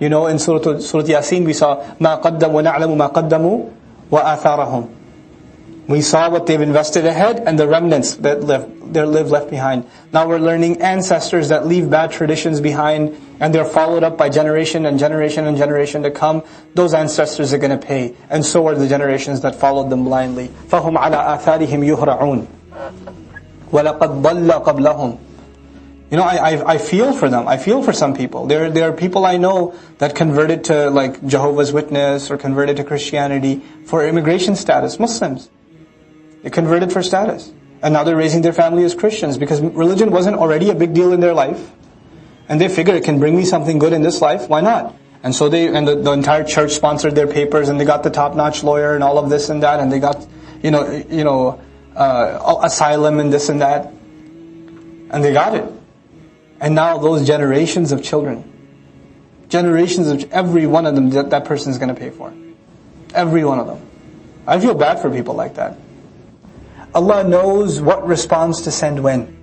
In Surah Yasin we saw مَا قَدَّمُوا وَنَعْلَمُ مَا قَدَّمُوا وَآثَارَهُم. We saw what they've invested ahead and the remnants that live left behind. Now we're learning ancestors that leave bad traditions behind, and they're followed up by generation and generation and generation to come. Those ancestors are going to pay, and so are the generations that followed them blindly. فَهُمْ عَلَىٰ آثَارِهِمْ يُهْرَعُونَ وَلَقَدْ ضَلَّ قَبْلَهُمْ. I feel for them. I feel for some people. There are people I know that converted to like Jehovah's Witness or converted to Christianity for immigration status, Muslims. They converted for status. And now they're raising their family as Christians because religion wasn't already a big deal in their life. And they figure it can bring me something good in this life, why not? And so the entire church sponsored their papers, and they got the top-notch lawyer and all of this and that, and they got, asylum and this and that. And they got it. And now those generations of children, every one of them that person's going to pay for. Every one of them. I feel bad for people like that. Allah knows what response to send when.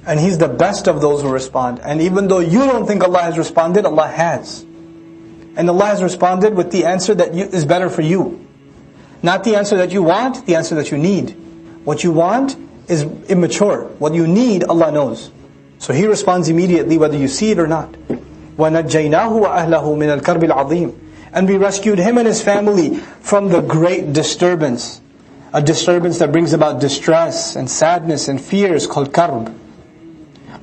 And He's the best of those who respond. And even though you don't think Allah has responded, Allah has. And Allah has responded with the answer that is better for you. Not the answer that you want, the answer that you need. What you want is immature. What you need, Allah knows. So He responds immediately whether you see it or not. وَنَجَّيْنَاهُ وَأَهْلَهُ مِنَ الْكَرْبِ الْعَظِيمِ. And we rescued him and his family from the great disturbance. A disturbance that brings about distress and sadness and fears called karb.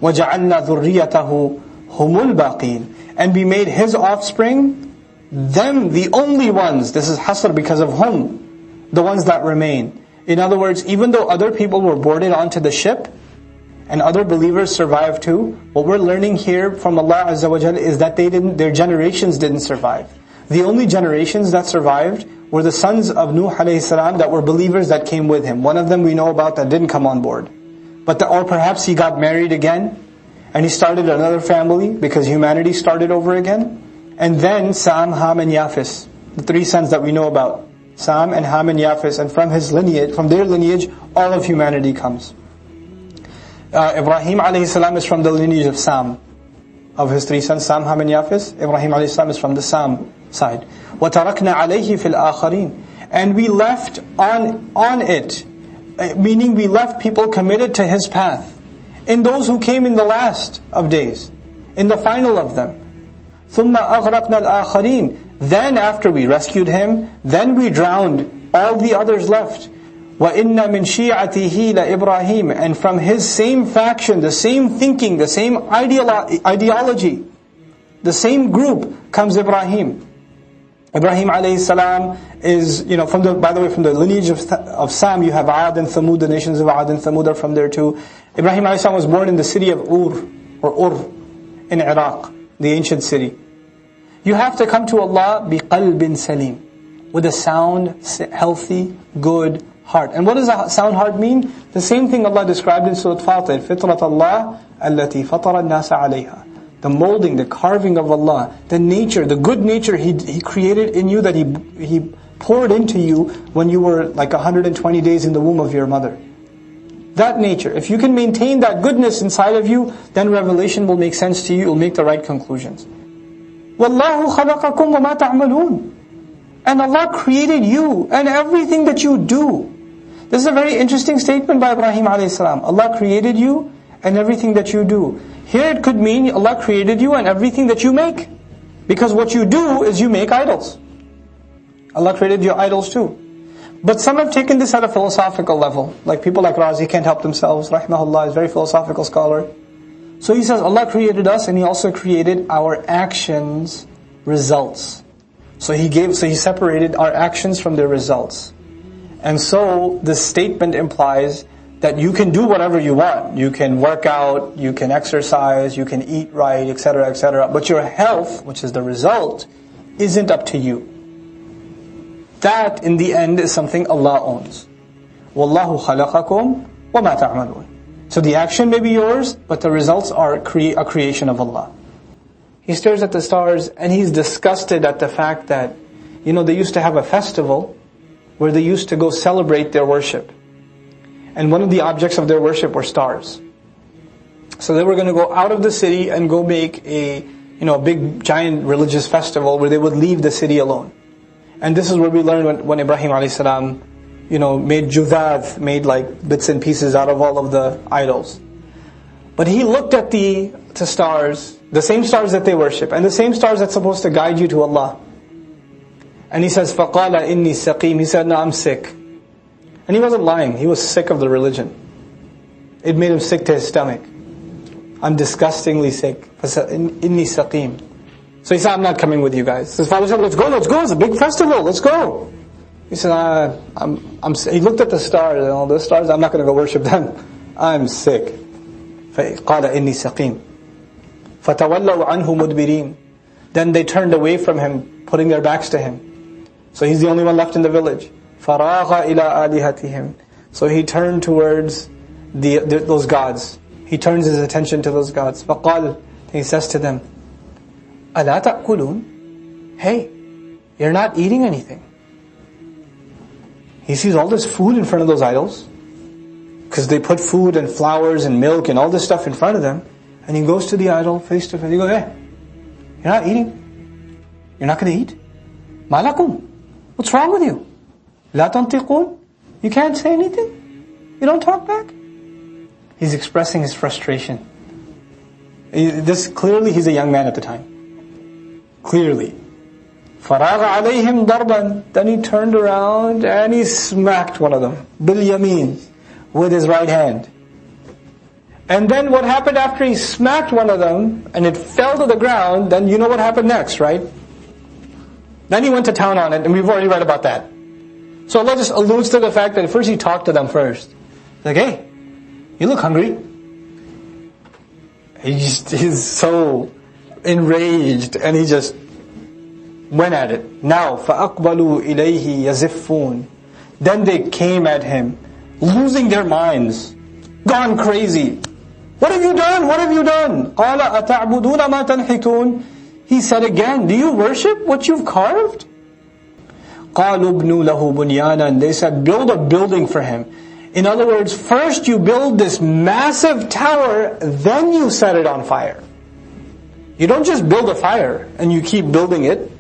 وَجَعَلْنَا ذُرِّيَّتَهُ هُمُ الْبَاقِينَ. And we made his offspring, them the only ones. This is hasr because of whom? The ones that remain. In other words, even though other people were boarded onto the ship, and other believers survived too, what we're learning here from Allah Azza wa Jalla is that their generations didn't survive. The only generations that survived were the sons of Nuh alayhi salam that were believers that came with him. One of them we know about that didn't come on board. Or perhaps he got married again, and he started another family because humanity started over again. And then Sam, Ham and Yafis, the three sons that we know about. Sam and Ham and Yafis, and from their lineage, all of humanity comes. Ibrahim alayhi salam is from the lineage of Sam. Of his three sons, Sam, Ham and Yafis, Ibrahim alayhi salam is from the Sam side. وَتَرَكْنَا عَلَيْهِ فِي الْآخَرِينَ. And we left on it, meaning we left people committed to his path, in those who came in the last of days, in the final of them. ثُمَّ أَغْرَقْنَا الْآخَرِينَ. Then after we rescued him, then we drowned all the others left. وَإِنَّ مِنْ شِيعَتِهِ لَإِبْرَاهِيمَ. And from his same faction, the same thinking, the same ideology, the same group comes Ibrahim. Ibrahim alayhi salam is, from the lineage of Sam, you have Ad and Thamud, the nations of Ad and Thamud are from there too. Ibrahim alayhi salam was born in the city of Ur, in Iraq, the ancient city. You have to come to Allah biqalbin salim, with a sound, healthy, good heart. And what does a sound heart mean? The same thing Allah described in Surah Fatir, فِطْرَةَ اللَّهِ الَّتِي فَطَرَ النَّاسَ عَلَيْهَا. The molding, the carving of Allah, the nature, the good nature He created in you, that He poured into you when you were like 120 days in the womb of your mother. That nature, if you can maintain that goodness inside of you, then revelation will make sense to you, you'll make the right conclusions. وَاللَّهُ خَلَقَكُمْ وَمَا تَعْمَلُونَ. And Allah created you and everything that you do. This is a very interesting statement by Ibrahim alayhi salam. Allah created you and everything that you do. Here it could mean Allah created you and everything that you make. Because what you do is you make idols. Allah created your idols too. But some have taken this at a philosophical level. Like people like Razi can't help themselves. Rahimahullah is a very philosophical scholar. So he says Allah created us and He also created our actions, results. So He separated our actions from their results. And so the statement implies that you can do whatever you want. You can work out, you can exercise, you can eat right, etc., etc. But your health, which is the result, isn't up to you. That, in the end, is something Allah owns. وَاللَّهُ خَلَقَكُمْ وَمَا تَعْمَلُونَ. So the action may be yours, but the results are a creation of Allah. He stares at the stars and he's disgusted at the fact that, they used to have a festival where they used to go celebrate their worship. And one of the objects of their worship were stars. So they were going to go out of the city and go make a a big giant religious festival where they would leave the city alone. And this is where we learn when Ibrahim alayhi salam, made judad, made like bits and pieces out of all of the idols. But he looked at the stars, the same stars that they worship, and the same stars that's supposed to guide you to Allah. And he says, فَقَالَ إِنِّي سَقِيمٌ. He said, no, I'm sick. And he wasn't lying, he was sick of the religion. It made him sick to his stomach. I'm disgustingly sick. إِنِّي سَقِيمٌ. So he said, I'm not coming with you guys. So his father said, let's go, it's a big festival, let's go. He said, he looked at the stars, and all the stars, I'm not going to go worship them. I'm sick. فَقَالَ إِنِّي سَقِيمٌ فَتَوَلَّوْا عَنْهُ مُدْبِرِينَ. Then they turned away from him, putting their backs to him. So he's the only one left in the village. فَرَاغَ إِلَىٰ آلِهَتِهِمْ. So he turned towards those gods. He turns his attention to those gods. فَقَالَ. He says to them, أَلَا تَأْكُلُونَ. Hey, you're not eating anything. He sees all this food in front of those idols, because they put food and flowers and milk and all this stuff in front of them. And he goes to the idol face to face. He goes, hey, you're not eating? You're not going to eat? مَا لَكُمْ. What's wrong with you? لَا تَنْطِقُونَ. You can't say anything? You don't talk back? He's expressing his frustration. Clearly he's a young man at the time. Clearly. فَرَاغَ عَلَيْهِمْ ضَرْبًا. Then he turned around and he smacked one of them. بِالْيَمِينَ. With his right hand. And then what happened after he smacked one of them and it fell to the ground, then you know what happened next, right? Then he went to town on it, and we've already read about that. So Allah just alludes to the fact that first he talked to them first. Like, hey, you look hungry. He's so enraged, and he just went at it. Now, فَأَقْبَلُوا إِلَيْهِ يَزِفُّونَ. Then they came at him, losing their minds, gone crazy. What have you done? What have you done? قَالَ أَتَعْبُدُونَ مَا تَنْحِتُونَ. He said again, do you worship what you've carved? قَالُوا ابْنُوا لَهُ بُنْيَانًا. They said, build a building for him. In other words, first you build this massive tower, then you set it on fire. You don't just build a fire and you keep building it,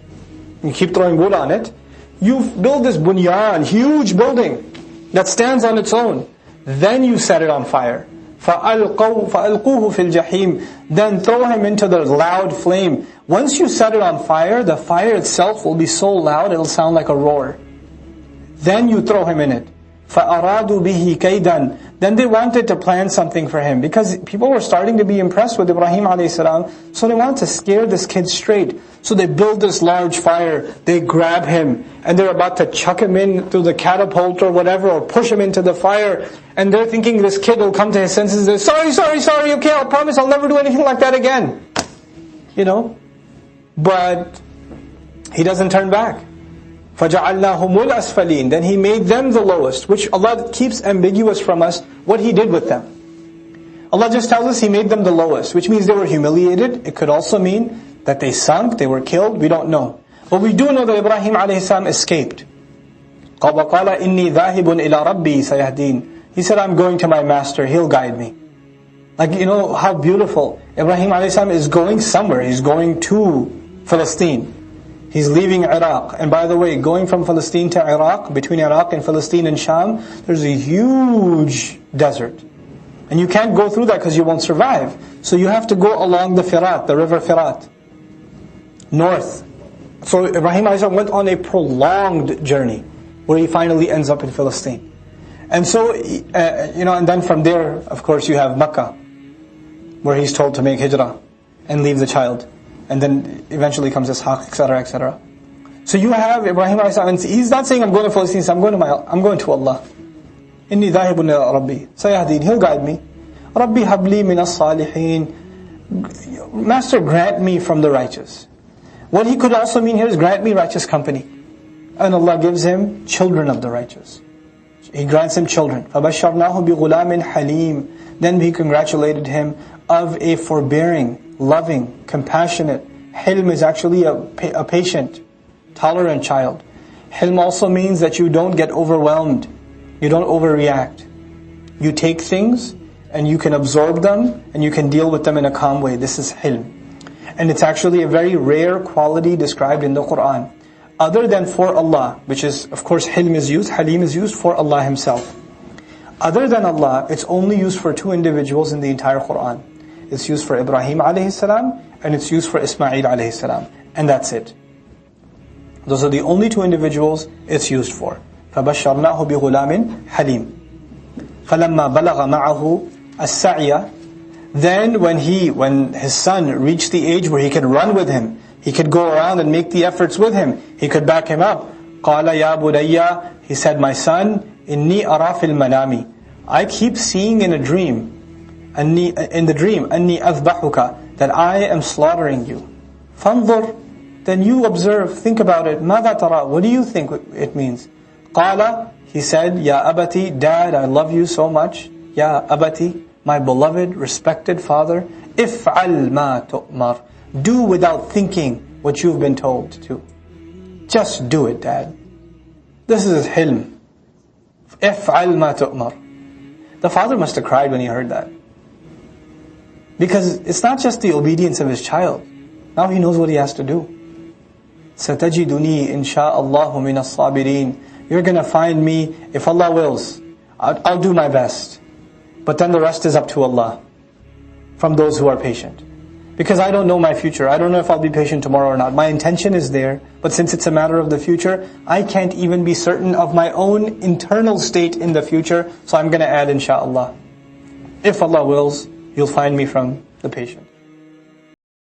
you keep throwing wood on it. You build this bunyan, huge building that stands on its own. Then you set it on fire. فَأَلْقُوهُ فِي الْجَحِيمِ. Then throw him into the loud flame. Once you set it on fire, the fire itself will be so loud it'll sound like a roar. Then you throw him in it. فَأَرَادُوا بِهِ كَيْدًا. Then they wanted to plan something for him, because people were starting to be impressed with Ibrahim a.s. So they wanted to scare this kid straight. So they build this large fire, they grab him, and they're about to chuck him in through the catapult or whatever, or push him into the fire. And they're thinking this kid will come to his senses and say, sorry, okay, I'll promise I'll never do anything like that again. But he doesn't turn back. فَجَعَلْنَاهُمُ الْأَسْفَلِينَ. Then He made them the lowest, which Allah keeps ambiguous from us what He did with them. Allah just tells us He made them the lowest, which means they were humiliated. It could also mean that they sunk, they were killed, we don't know. But we do know that Ibrahim a.s. escaped. قَالَ إِنِّي ذَاهِبٌ إِلَىٰ رَبِّي سَيَهْدِينَ. He said, I'm going to my master, He'll guide me. Like, how beautiful. Ibrahim a.s. is going somewhere. He's going to Palestine. He's leaving Iraq. And by the way, going from Palestine to Iraq, between Iraq and Palestine and Sham, there's a huge desert. And you can't go through that because you won't survive. So you have to go along the Firat, the river Firat, north. So Ibrahim a.s. went on a prolonged journey, where he finally ends up in Palestine. And so, and then from there, of course, you have Mecca, where he's told to make hijrah and leave the child. And then eventually comes Ishaq, etc., etc. So you have Ibrahim a.s. and he's not saying I'm going to Palestine, I'm going to Allah. إِنِّي ذَاهِبٌ إِلَىٰ رَبِّي سَيَهْدِينَ. He'll guide me. رَبِّي هَبْ لِي مِنَ الصَّالِحِينَ. Master, grant me from the righteous. What he could also mean here is grant me righteous company. And Allah gives him children of the righteous. He grants him children. فَبَشَّرْنَاهُ بِغُلَامٍ حَلِيمٍ. Then we congratulated him of a forbearing, loving, compassionate. Hilm is actually a patient, tolerant child. Hilm also means that you don't get overwhelmed. You don't overreact. You take things and you can absorb them and you can deal with them in a calm way. This is hilm. And it's actually a very rare quality described in the Qur'an. Other than for Allah, which is, of course, Halim is used for Allah Himself. Other than Allah, it's only used for two individuals in the entire Qur'an. It's used for Ibrahim alayhi salam, and it's used for Ismail alayhi salam. And that's it. Those are the only two individuals it's used for. فَبَشَّرْنَاهُ بِغُلَامٍ حَلِيمٍ فَلَمَّا بَلَغَ مَعَهُ السَّعْيَ. Then when his son reached the age where he could run with him, he could go around and make the efforts with him, he could back him up. قَالَ يَا بُنَيَّ. He said, my son, إِنِّي أَرَى فِي الْمَنَامِ. I keep seeing in a dream, in the dream, أَنِّي أَذْبَحُكَ, that I am slaughtering you. فَانظُرْ. Then you observe, think about it. ماذا ترى? What do you think it means? قَالَ. He said, يَا أَبَتِي. Dad, I love you so much. يَا أَبَتِي. My beloved, respected father. إِفْعَلْ مَا تُؤْمَرْ. Do without thinking what you've been told to. Just do it, Dad. This is hilm. إِفْعَلْ مَا تُؤْمَرْ. The father must have cried when he heard that. Because it's not just the obedience of his child. Now he knows what he has to do. سَتَجِدُنِي إِنْ شَاءَ اللَّهُ مِنَ الصَّابِرِينَ. You're going to find me, if Allah wills. I'll do my best. But then the rest is up to Allah. From those who are patient. Because I don't know my future. I don't know if I'll be patient tomorrow or not. My intention is there. But since it's a matter of the future, I can't even be certain of my own internal state in the future. So I'm going to add inshaAllah. If Allah wills, you'll find me from the patient.